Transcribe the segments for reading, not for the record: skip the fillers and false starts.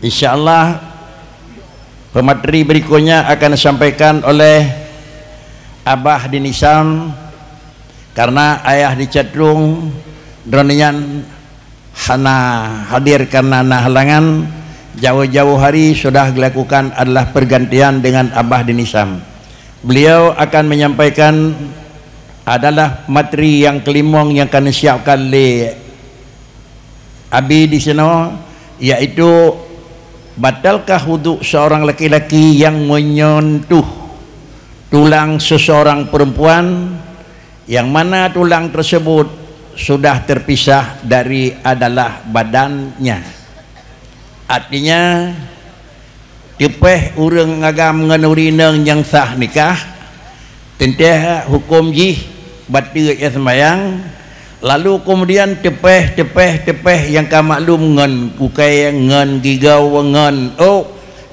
Insyaallah pemateri berikutnya akan disampaikan oleh Abah Dinisam, karena ayah dicadrung dronian hana hadir karena halangan jauh-jauh hari sudah dilakukan adalah pergantian dengan Abah Dinisam. Beliau akan menyampaikan adalah materi yang kelimong yang akan disiapkan oleh Abi di sana, yaitu batalkah wuduk seorang laki-laki yang menyentuh tulang seseorang perempuan yang mana tulang tersebut sudah terpisah dari adalah badannya. Artinya tepeh urang ngagam ngenurineng yang sah nikah tenteh hukum jih batil ya sembayang, lalu kemudian tepeh yang kamaklum ngen bukai ngen gigau ngen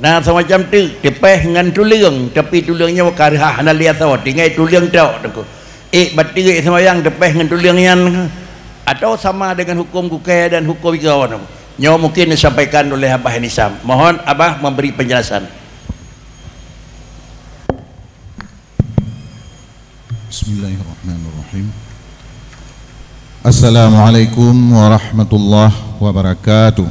nah semacam tu tepeh ngan tulang, tapi tulangnya karah na lihat tahu tinggal tulang tahu batil ya sembayang tepeh ngan tulangnya, atau sama dengan hukum bukai dan hukum gigau nyawa mungkin disampaikan oleh Abah Nisam. Mohon Abah memberi penjelasan. Bismillahirrahmanirrahim. Assalamualaikum warahmatullahi wabarakatuh.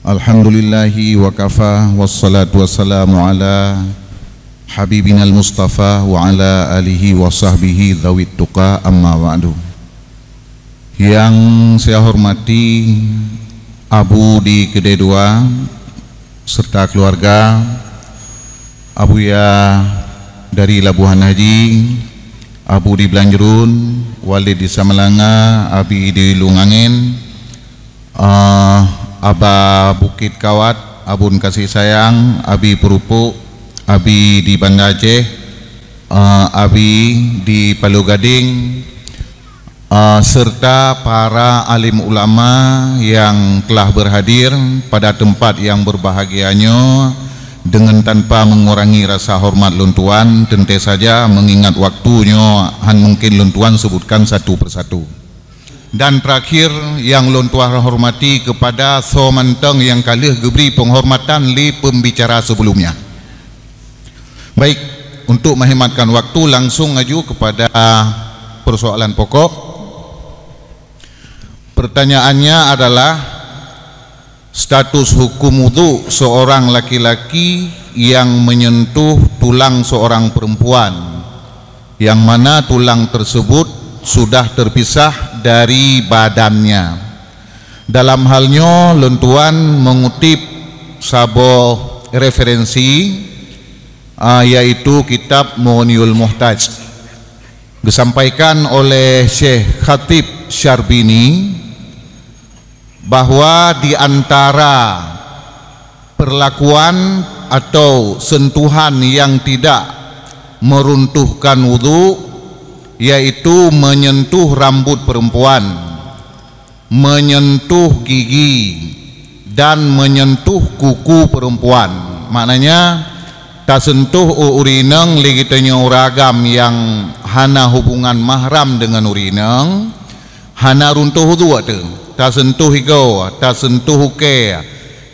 Alhamdulillahi wa kafa, wassalatu wassalamu ala habibinal mustafa wa ala alihi wa sahbihi dhawit tuqa, amma ba'du. Yang saya hormati Abu di Kedai Dua serta keluarga, Abuya dari Labuhan Haji, Abu di Belanjerun, Walid di Samalanga, Abi di Lungangin, Aba Bukit Kawat, Abun Kasih Sayang, Abi Perupuk, Abi di Banda Aceh, Abi di Palu Gading, serta para alim ulama yang telah berhadir pada tempat yang berbahagianya, dengan tanpa mengurangi rasa hormat luntuan, tentu saja mengingat waktunya mungkin luntuan sebutkan satu persatu. Dan terakhir yang luntuan hormati kepada somanteng yang kalih diberi penghormatan li pembicara sebelumnya. Baik, untuk menghematkan waktu langsung aju kepada persoalan pokok. Pertanyaannya adalah status hukum wudu seorang laki-laki yang menyentuh tulang seorang perempuan yang mana tulang tersebut sudah terpisah dari badannya. Dalam halnya lentuan mengutip sebuah referensi yaitu kitab Mughniul Muhtaj, disampaikan oleh Syekh Khatib Syarbini bahwa di antara perlakuan atau sentuhan yang tidak meruntuhkan wudu yaitu menyentuh rambut perempuan, menyentuh gigi dan menyentuh kuku perempuan. Maknanya tak sentuh urineng ligitanya uragam yang hana hubungan mahram dengan urineng, hana runtuh wudu tu. Tak sentuh higau, tak sentuh hukai.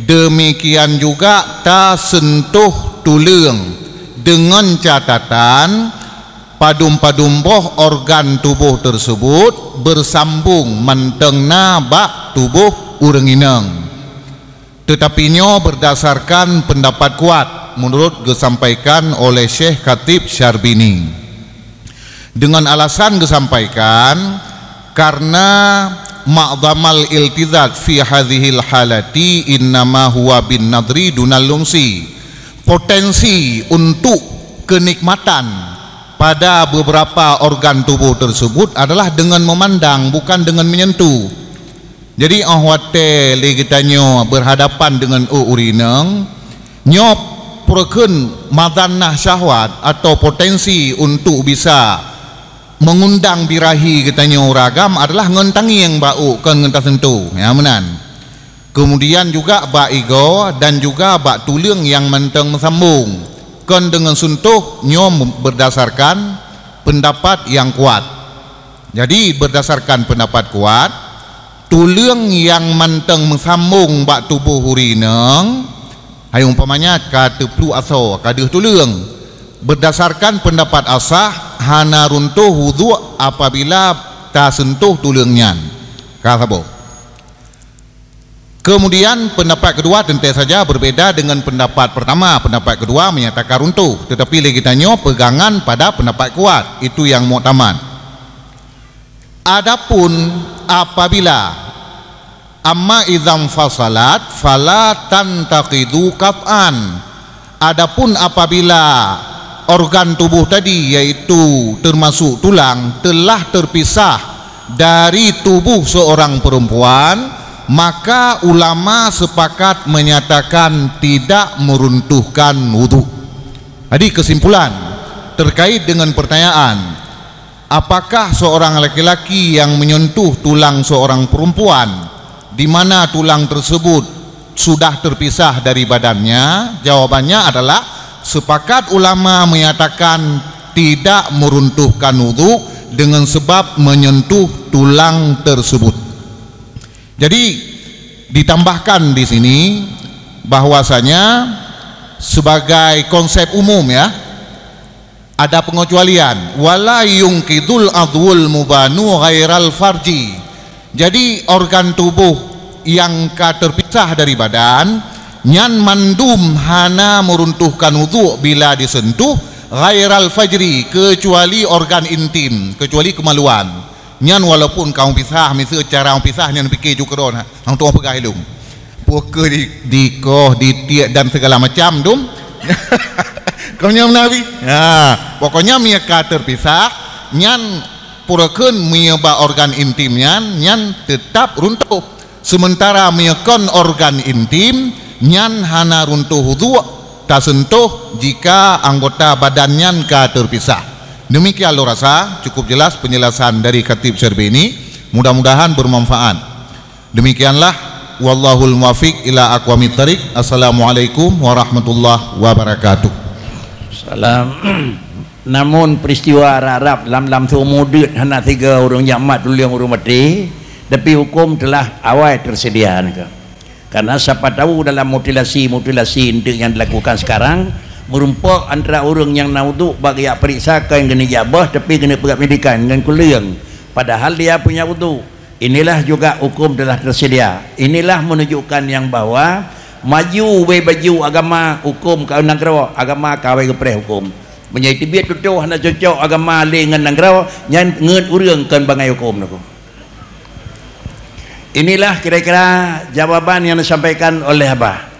Demikian juga tak sentuh tulang, dengan catatan padum-padumboh organ tubuh tersebut bersambung mentengna bak tubuh urang inang. Tetapinya berdasarkan pendapat kuat menurut disampaikan oleh Syekh Khatib Syarbini, dengan alasan disampaikan karena ma'zamal iltizat fi hadhil halati innama huwa bin nadri dunal lungsi. Potensi untuk kenikmatan pada beberapa organ tubuh tersebut adalah dengan memandang, bukan dengan menyentuh. Jadi ahwate ligitanya berhadapan dengan urineng nyop purken madannah syahwat atau potensi untuk bisa mengundang birahi katanya uragam adalah ngentangi yang bau kan ngentah sentuh ya menan. Kemudian juga bak igo dan juga bak tulang yang menteng sambung kan dengan sentuh nyom berdasarkan pendapat yang kuat. Jadi berdasarkan pendapat kuat, tulang yang manteng mensambung bak tubuh urineng, hai umpamanya kata perlu aso kaduh tulang, berdasarkan pendapat asah hana runtuh wudu apabila tak sentuh tulangnya. Kasabo. Kemudian pendapat kedua tentu saja berbeda dengan pendapat pertama. Pendapat kedua menyatakan runtuh, tetapi lagi tanya pegangan pada pendapat kuat, itu yang muktamad. Adapun apabila amma idzam fasalat fala tantaqidu qat'an, adapun apabila organ tubuh tadi yaitu termasuk tulang telah terpisah dari tubuh seorang perempuan, maka ulama sepakat menyatakan tidak meruntuhkan wudu. Jadi kesimpulan terkait dengan pertanyaan apakah seorang laki-laki yang menyentuh tulang seorang perempuan di mana tulang tersebut sudah terpisah dari badannya, jawabannya adalah sepakat ulama menyatakan tidak meruntuhkan wudu dengan sebab menyentuh tulang tersebut. Jadi ditambahkan di sini bahwasanya sebagai konsep umum ya, ada pengecualian wala yungkidul adwul mubanu ghairal farji. Jadi organ tubuh yang terpisah dari badan nyan mandum hana meruntuhkan wudu bila disentuh ghairal fajri, kecuali organ intim, kecuali kemaluan. Nyan walaupun kau pisah, misal cara pisah nyan fikir juga don, hang tu pegang ilum. Poker di koh, di tiak dan segala macam dum. Kau nyam nabi. Ha, pokoknya mereka terpisah, nyan purakeun menyebab organ intim nyan tetap runtuh. Sementara menyekon organ intim nyan hana runtuh wudu tak sentuh jika anggota badan nyan ka terpisah. Demikian lo rasa cukup jelas penjelasan dari Khatib Syarbini, mudah-mudahan bermanfaat. Demikianlah, wallahul muwaffiq ila aqwamit thariq. Assalamualaikum warahmatullahi wabarakatuh. Salam. Namun peristiwa Arab lam seumudut hana 3 orang jamat dulu yang urung mati, tapi hukum telah awal tersedia. Karena siapa tahu dalam mutilasi yang dilakukan sekarang merumpak antara orang yang nauduk bagi periksa yang kena jabah tapi kena pegat medikan dengan kuliang, padahal dia punya wudu. Inilah juga hukum telah tersedia. Inilah menunjukkan yang bahwa maju we baju agama hukum kau nangkro agama kawai kepreh hukum menjadi tibiat tutuh hana cocok agama dengan nangkro nyan ngeut urang kan bangai hukum naku. Inilah kira-kira jawaban yang disampaikan oleh Abah.